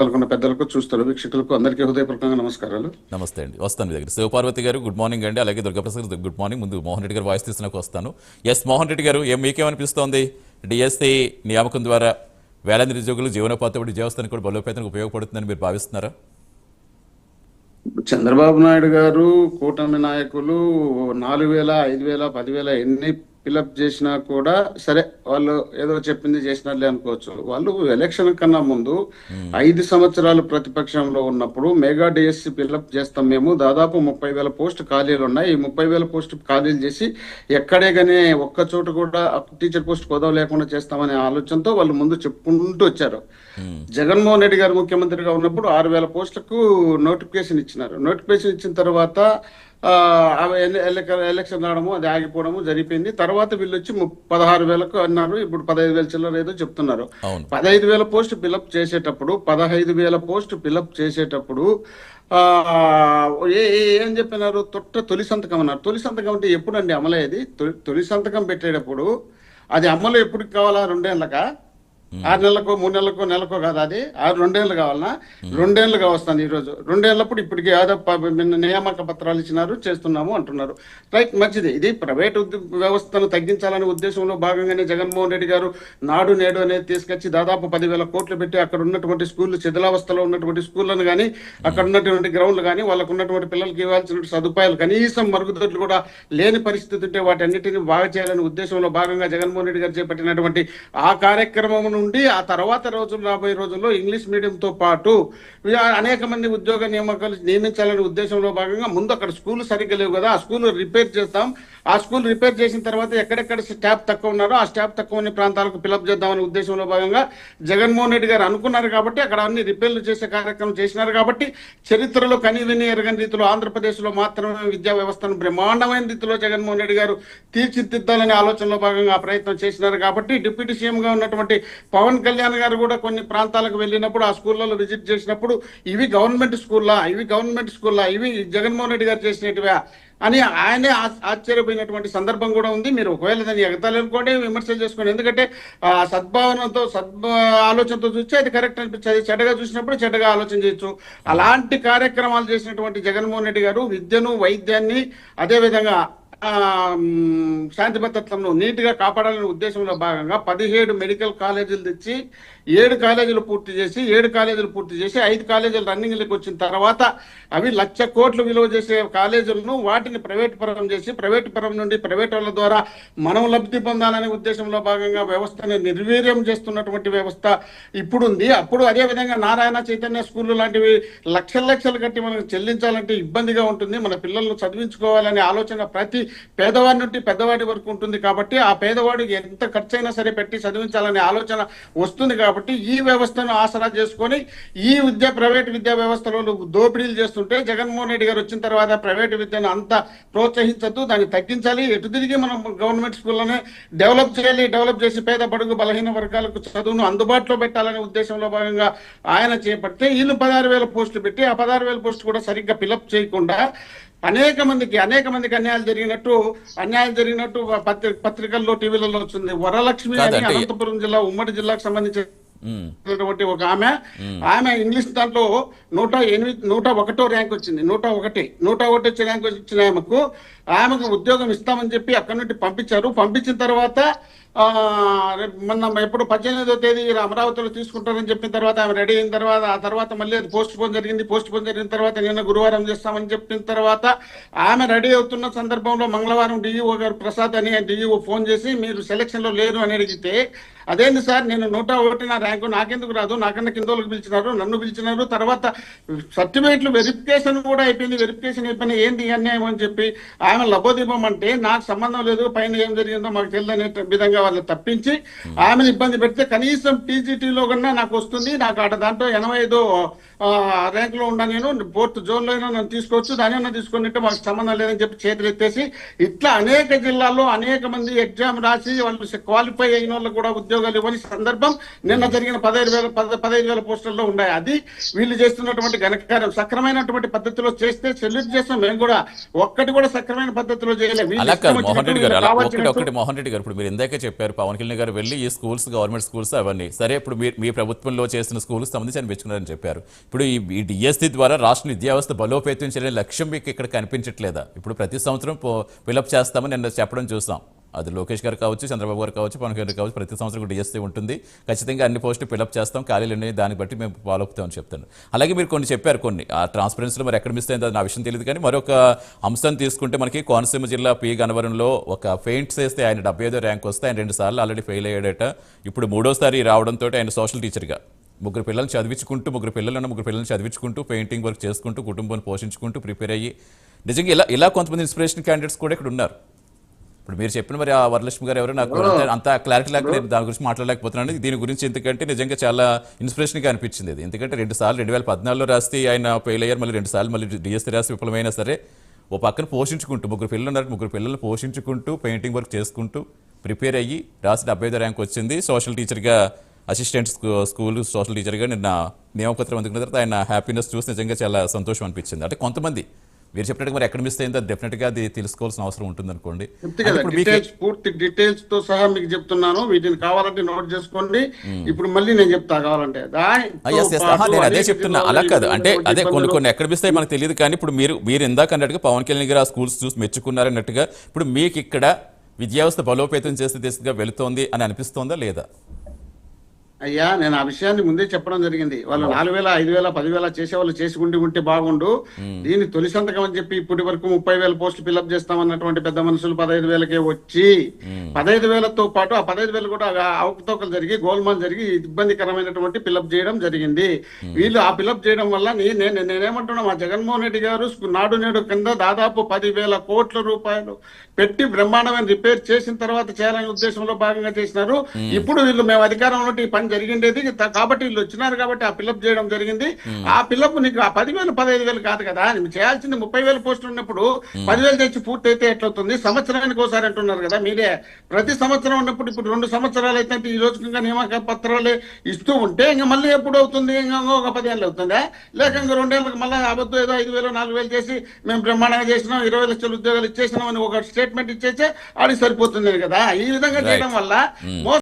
పాల్గొన్న పెద్దలకు చూస్తారు వీక్షకులకు అందరికీ హృదయపూర్వకంగా నమస్కారాలు. నమస్తే అండి, వస్తాను మీ దగ్గర. శివపార్వతి గారు గుడ్ మార్నింగ్ అండి, అలాగే దుర్గాప్రసాద్ గుడ్ మార్నింగ్. ముందు మోహన్ రెడ్డి గారు వాయిస్ తీసుకున్నాక వస్తాను. ఎస్ మోహన్ రెడ్డి గారు, మీకేమనిపిస్తోంది? డిఎస్సి నియామకం ద్వారా వేల నిరుద్యోగులు జీవనోపాధి విద్యావస్థను కూడా బలోపేతానికి ఉపయోగపడుతుందని మీరు భావిస్తున్నారా? చంద్రబాబు నాయుడు గారు కూటమి నాయకులు 4,000, 5,000, 10,000 ఎన్ని ఫిలప్ చేసినా కూడా సరే, వాళ్ళు ఏదో చెప్పింది చేసినట్లే అనుకోవచ్చు. వాళ్ళు ఎలక్షన్ కన్నా ముందు 5 సంవత్సరాలు ప్రతిపక్షంలో ఉన్నప్పుడు మెగా డిఎస్సి ఫిలప్ చేస్తాం, మేము దాదాపు 30,000 పోస్టు ఖాళీలు ఉన్నాయి, ఈ 30,000 పోస్టు ఖాళీలు చేసి ఎక్కడే కానీ ఒక్క చోటు కూడా టీచర్ పోస్ట్ పదవి లేకుండా చేస్తామనే ఆలోచనతో వాళ్ళు ముందు చెప్పుకుంటూ వచ్చారు. జగన్మోహన్ రెడ్డి గారు ముఖ్యమంత్రిగా ఉన్నప్పుడు 6,000 పోస్టులకు నోటిఫికేషన్ ఇచ్చినారు. నోటిఫికేషన్ ఇచ్చిన తర్వాత ఎలక్షన్ రావడము, అది ఆగిపోవడము జరిగిపోయింది. తర్వాత వీళ్ళు వచ్చి 16,000కు అన్నారు, ఇప్పుడు 15,000 చిల్లర ఏదో చెప్తున్నారు. 15,000 పోస్ట్ ఫిలప్ చేసేటప్పుడు 15,000 పోస్ట్ ఫిలప్ చేసేటప్పుడు ఏం చెప్పినారు? తొలి సంతకం అన్నారు. తొలి సంతకం అంటే ఎప్పుడండి అమలయ్యేది? తొలి సంతకం పెట్టేటప్పుడు అది అమలు ఎప్పుడు కావాలా? 2 ఏళ్ళకా, 6 నెలలకో, 3 నెలలకో, నెలకో కాదా? అది 2 ఏళ్ళు కావాలన్నా? 2 ఏళ్ళుగా వస్తాను ఈరోజు. 2 ఏళ్ళప్పుడు ఇప్పటికి ఏదో నియామక పత్రాలు ఇచ్చినారు, చేస్తున్నాము అంటున్నారు. రైట్, మంచిది. ఇది ప్రైవేట్ వ్యవస్థను తగ్గించాలనే ఉద్దేశంలో భాగంగానే జగన్మోహన్ రెడ్డి గారు నాడు నేడు అనేది తీసుకొచ్చి దాదాపు 10,000 కోట్లు పెట్టి అక్కడ ఉన్నటువంటి స్కూళ్ళు, శిథిలావస్థలో ఉన్నటువంటి స్కూళ్ళను కానీ, అక్కడ ఉన్నటువంటి గ్రౌండ్లు కానీ, వాళ్ళకు ఉన్నటువంటి పిల్లలకి ఇవ్వాల్సిన సదుపాయాలు, కనీసం మరుగుదొడ్లు కూడా లేని పరిస్థితి ఉంటే వాటన్నిటిని బాగా చేయాలనే ఉద్దేశంలో భాగంగా జగన్మోహన్ రెడ్డి గారు చేపట్టినటువంటి ఆ కార్యక్రమం నుండి ఆ తర్వాత రోజులు, రాబోయే రోజుల్లో ఇంగ్లీష్ మీడియంతో పాటు అనేక మంది ఉద్యోగ నియామకాలు నియమించాలనే ఉద్దేశంలో భాగంగా ముందు అక్కడ స్కూల్ సరిగ్గా లేవు కదా, ఆ స్కూల్ రిపేర్ చేస్తాం. ఆ స్కూల్ రిపేర్ చేసిన తర్వాత ఎక్కడెక్కడ స్టాఫ్ తక్కువ ఉన్నారో ఆ స్టాఫ్ తక్కువ ఉన్న ప్రాంతాలకు ఫిలప్ చేద్దామనే ఉద్దేశంలో భాగంగా జగన్మోహన్ రెడ్డి గారు అనుకున్నారు కాబట్టి అక్కడ అన్ని రిపేర్లు చేసే కార్యక్రమం చేసినారు. కాబట్టి చరిత్రలో కనీవిని ఎరగని రీతిలో ఆంధ్రప్రదేశ్లో మాత్రమే విద్యా వ్యవస్థను బ్రహ్మాండమైన రీతిలో జగన్మోహన్ రెడ్డి గారు తీర్చిదిద్దాలనే ఆలోచనలో భాగంగా ఆ ప్రయత్నం చేసినారు. కాబట్టి డిప్యూటీ సీఎంగా ఉన్నటువంటి పవన్ కళ్యాణ్ గారు కూడా కొన్ని ప్రాంతాలకు వెళ్ళినప్పుడు, ఆ స్కూళ్ళలో విజిట్ చేసినప్పుడు ఇవి గవర్నమెంట్ స్కూల్లా, ఇవి జగన్మోహన్ రెడ్డి గారు చేసినట్టువా అని ఆయనే ఆశ్చర్యపోయినటువంటి సందర్భం కూడా ఉంది. మీరు ఒకవేళ దాన్ని ఎగతాలనుకోండి, విమర్శలు చేసుకోండి. ఎందుకంటే సద్భావనతో ఆలోచనతో చూస్తే అది కరెక్ట్ అనిపించేది, చెడ్డగా చూసినప్పుడు చెడ్డగా ఆలోచన చేయొచ్చు. అలాంటి కార్యక్రమాలు చేసినటువంటి జగన్మోహన్ రెడ్డి గారు విద్యను, వైద్యాన్ని, అదేవిధంగా శాంతి భద్రతలను నీట్గా కాపాడాలనే ఉద్దేశంలో భాగంగా 17 మెడికల్ కాలేజీలు తెచ్చి 7 కాలేజీలు పూర్తి చేసి 5 కాలేజీలు రన్నింగ్లోకి వచ్చిన తర్వాత అవి 1,00,000 కోట్లు విలువ చేసే కాలేజీలను వాటిని ప్రైవేట్ పరం చేసి, ప్రైవేట్ పరం నుండి ప్రైవేట్ వాళ్ళ ద్వారా మనం లబ్ధి పొందాలనే ఉద్దేశంలో భాగంగా వ్యవస్థను నిర్వీర్యం చేస్తున్నటువంటి వ్యవస్థ ఇప్పుడుంది. అప్పుడు అదేవిధంగా నారాయణ చైతన్య స్కూళ్ళు లాంటివి లక్షలు కట్టి మనకు చెల్లించాలంటే ఇబ్బందిగా ఉంటుంది. మన పిల్లలను చదివించుకోవాలనే ఆలోచన ప్రతి పేదవాడి నుండి పెద్దవాడి వరకు ఉంటుంది. కాబట్టి ఆ పేదవాడికి ఎంత ఖర్చైనా సరే పెట్టి చదివించాలనే ఆలోచన వస్తుంది. కాబట్టి ఈ వ్యవస్థను ఆసరా చేసుకొని ఈ ప్రైవేట్ విద్యా వ్యవస్థలో దోపిడీలు చేస్తుంటే జగన్మోహన్ రెడ్డి గారు వచ్చిన తర్వాత ప్రైవేట్ విద్యను అంతా ప్రోత్సహించద్దు, దాన్ని తగ్గించాలి. ఎటు తిరిగి మనం గవర్నమెంట్ స్కూల్లోనే డెవలప్ చేయాలి. డెవలప్ చేసి పేద బడుగు బలహీన వర్గాలకు చదువును అందుబాటులో పెట్టాలనే ఉద్దేశంలో భాగంగా ఆయన చేపడితే వీళ్ళు 16,000 పోస్టులు పెట్టి ఆ 16,000 పోస్టులు కూడా సరిగ్గా ఫిలప్ చేయకుండా అనేక మందికి అన్యాయాలు జరిగినట్టు పత్రికల్లో, టీవీలలో వచ్చింది. వరలక్ష్మి అని అనంతపురం జిల్లా, ఉమ్మడి జిల్లాకు సంబంధించి ఒక ఆమె ఇంగ్లీష్ దాంట్లో 101వ ర్యాంక్ వచ్చింది. 101 వచ్చే ర్యాంక్ వచ్చిన ఆమెకు ఉద్యోగం ఇస్తామని చెప్పి అక్కడి నుండి పంపించారు. పంపించిన తర్వాత మొన్న ఎప్పుడు 18వ తేదీ అమరావతిలో తీసుకుంటారని చెప్పిన తర్వాత ఆమె రెడీ అయిన తర్వాత ఆ తర్వాత మళ్ళీ అది పోస్ట్ పోన్ జరిగిన తర్వాత నిన్న గురువారం చేస్తామని చెప్పిన తర్వాత ఆమె రెడీ అవుతున్న సందర్భంలో మంగళవారం డిఈఓ గారు ప్రసాద్ అని డిఈఓ ఫోన్ చేసి మీరు సెలక్షన్ లో లేరు అని అడిగితే, అదేంటి సార్ నేను 101 నా ర్యాంకు నాకెందుకు రాదు, నాకన్నా కిందోళ్ళకి పిలిచినారు, నన్ను పిలిచినారు, తర్వాత సర్టిఫికేట్లు వెరిఫికేషన్ కూడా అయిపోయింది, ఏంటి అన్యాయం అని చెప్పి ఆమె లబోదీపం అంటే నాకు సంబంధం లేదు, పైన ఏం జరిగిందో మాకు తెలియదనే విధంగా వాళ్ళు తప్పించి ఆమెను ఇబ్బంది పెడితే కనీసం టీజీటీలో కన్నా నాకు వస్తుంది, నాకు అటు దాంట్లో 85 ర్యాంకులో ఉన్నా, నేను 4th జోన్లో అయినా నన్ను తీసుకోవచ్చు, దాని తీసుకున్నట్టు మాకు సంబంధం లేదని చెప్పి చేతులు ఎత్తేసి ఇట్లా అనేక జిల్లాల్లో అనేక మంది ఎగ్జామ్ రాసి వాళ్ళు క్వాలిఫై అయిన వాళ్ళు కూడా ఉద్యోగం ఉద్యోగాలు ఇవ్వని సందర్భం నిన్న జరిగిన 15,000 పోస్టుల్లో ఉన్నాయి. అది వీళ్ళు చేస్తున్నటువంటి ఘనకార్యం. సక్రమైనటువంటి పద్ధతిలో చేస్తే సెల్యూట్ చేస్తాం. మేము కూడా ఒక్కటి కూడా సక్రమైన పద్ధతిలో చేయలేదు. అలా కాదు మోహన్ రెడ్డి గారు, అలా ఒకటి మోహన్ రెడ్డి గారు, ఇప్పుడు మీరు ఇందాకే చెప్పారు పవన్ కళ్యాణ్ గారు వెళ్ళి ఈ స్కూల్స్ గవర్నమెంట్ స్కూల్స్ అవన్నీ సరే, ఇప్పుడు మీ ప్రభుత్వంలో చేసిన స్కూల్స్ సంబంధించి ఆయన మెచ్చుకున్నారని చెప్పారు. ఇప్పుడు ఈ డిఎస్సి ద్వారా రాష్ట్ర విద్యా వ్యవస్థ బలోపేతం చేయడం లక్ష్యం మీకు ఇక్కడ కనిపించట్లేదా? ఇప్పుడు ప్రతి సంవత్సరం ఫిలప్ చేస్తామని నిన్న చెప్పడం చూసాం. అది లోకేష్ గారు కావచ్చు, చంద్రబాబు గారు కావచ్చు, పవన్ కళ్యాణ్ కావచ్చు, ప్రతి సంవత్సరం డిఎస్సీ ఉంటుంది, ఖచ్చితంగా అన్ని పోస్టులు ఫిలప్ చేస్తాం, ఖాళీలు ఉన్నాయి, దాన్ని బట్టి మేము ఫాలో అవుతామని చెప్తాను. అలాగే మీరు కొన్ని చెప్పారు, కొన్ని ఆ ట్రాన్స్పరెన్సీలో మరి ఎక్కడ మిస్ అయిందో నా విషయం తెలియదు. కానీ మరొక అంశం తీసుకుంటే మనకి కోనసీమ జిల్లా పి గన్నవరంలో ఒక పెయింట్స్ వేస్తే ఆయన 75వ ర్యాంక్ వస్తే ఆయన 2 సార్లు ఆల్రెడీ ఫెయిల్ అయ్యాడట. ఇప్పుడు 3వసారి రావడంతో ఆయన సోషల్ టీచర్గా ముగ్గురు పిల్లల్ని చదివించుకుంటూ పెయింటింగ్ వర్క్ చేసుకుంటూ కుటుంబాన్ని పోషించుకుంటూ ప్రిపేర్ అయ్యి నిజంగా ఇలా కొంతమంది ఇన్స్పిరేషన్ క్యాండిడేట్స్ కూడా ఇక్కడ ఉన్నారు. ఇప్పుడు మీరు చెప్పిన మరి ఆ వరలక్ష్మి గారు ఎవరు నాకు అంత క్లారిటీ లేక నేను దాని గురించి మాట్లాడలేకపోతున్నాను. దీని గురించి ఎందుకంటే నిజంగా చాలా ఇన్స్పిరేషన్గా అనిపించింది ఇది. ఎందుకంటే 2 సార్లు 2014లో రాస్తే ఆయన ఫెయిల్ అయ్యారు, మళ్ళీ 2 సార్లు మళ్ళీ డిఎస్సీ రాసి విఫలమైనా సరే ఓ పక్కన పోషించుకుంటూ ముగ్గురు పిల్లల్ని పోషించుకుంటూ పెయింటింగ్ వర్క్ చేసుకుంటూ ప్రిపేర్ అయ్యి రాసి 75వ ర్యాంక్ వచ్చింది. సోషల్ టీచర్గా అసిస్టెంట్ స్కూల్ సోషల్ టీచర్గా నిన్న నియామకపత్రం అందుకున్న తర్వాత ఆయన హ్యాపీనెస్ చూసి నిజంగా చాలా సంతోషం అనిపించింది. అంటే కొంతమంది మీరు చెప్పినట్టు మరి ఎక్కడ మిస్ అయిందో డెఫినెట్ గా అది తెలుసుకోవాల్సిన అవసరం ఉంటుంది అనుకోండి. పూర్తి డీటెయిల్స్ తో సహా మీకు చెప్తున్నాను, వీటిని కావాలంటే నోట్ చేసుకోండి. ఇప్పుడు మళ్ళీ నేను చెప్తా కావాలంటే నేను అదే చెప్తున్నా. అలా కాదు అంటే అదే కొన్ని ఎక్కడ మిస్ అయ్యి మనకు తెలియదు. కానీ ఇప్పుడు మీరు ఇందాక అన్నట్టుగా పవన్ కళ్యాణ్ గారు ఆ స్కూల్స్ చూసి మెచ్చుకున్నారన్నట్టుగా ఇప్పుడు మీకు ఇక్కడ విద్యా వ్యవస్థ బలోపేతం చేసే దిశగా వెళుతోంది అని అనిపిస్తోందా లేదా? అయ్యా, నేను ఆ విషయాన్ని ముందే చెప్పడం జరిగింది. వాళ్ళు 4,000, 5,000, 10,000 చేసేవాళ్ళు చేసుకుంటూ ఉంటే బాగుండు. దీన్ని తొలి సంతకం అని చెప్పి ఇప్పటి వరకు 30,000 పోస్టులు ఫిల్అప్ చేస్తామన్నటువంటి పెద్ద మనుషులు 15,000కే వచ్చి 15,000తో పాటు ఆ 15,000 కూడా అవకతవకలు జరిగి గోల్మాల్ జరిగి ఇబ్బందికరమైనటువంటి ఫిల్అప్ చేయడం జరిగింది. వీళ్ళు ఆ ఫిల్అప్ చేయడం వల్ల నేనేమంటున్నా, మా జగన్మోహన్ రెడ్డి గారు నాడు నేడు కింద దాదాపు 10,000 కోట్ల రూపాయలు పెట్టి బ్రహ్మాండమైన రిపేర్ చేసిన తర్వాత చేయాలనే ఉద్దేశంలో భాగంగా చేసినారు. ఇప్పుడు వీళ్ళు మేము అధికారంలో ఈ పని జరిగిండేది కాబట్టి వీళ్ళు వచ్చినారు కాబట్టి ఆ ఫిల్అప్ చేయడం జరిగింది. ఆ ఫిల్అప్ నీకు ఆ 10,000, 15,000 కాదు కదా, నువ్వు చేయాల్సింది 30,000 పోస్టులు ఉన్నప్పుడు 10,000 తెచ్చి పూర్తి అయితే ఎట్లవుతుంది? సంవత్సరానికి ఒకసారి అంటున్నారు కదా మీరే. ప్రతి సంవత్సరం ఉన్నప్పుడు ఇప్పుడు 2 సంవత్సరాలు అయితే ఈ రోజు ఇంకా నియామక పత్రాలు ఇస్తూ ఉంటే ఇంకా మళ్ళీ ఎప్పుడు అవుతుంది? ఇంకా ఒక 10 ఏళ్ళు అవుతుందా? లేక ఇంకా 2 ఏళ్ళకి మళ్ళీ అబద్ధం ఏదో 5,000, 4,000 చేసి మేము బ్రహ్మాండంగా చేసినాం 20 లక్షల ఉద్యోగాలు ఇచ్చేసినాం అని ఒక స్టేట్మెంట్ ఇచ్చేస్తే ఆడికి సరిపోతుంది కదా. ఈ విధంగా చేయడం వల్ల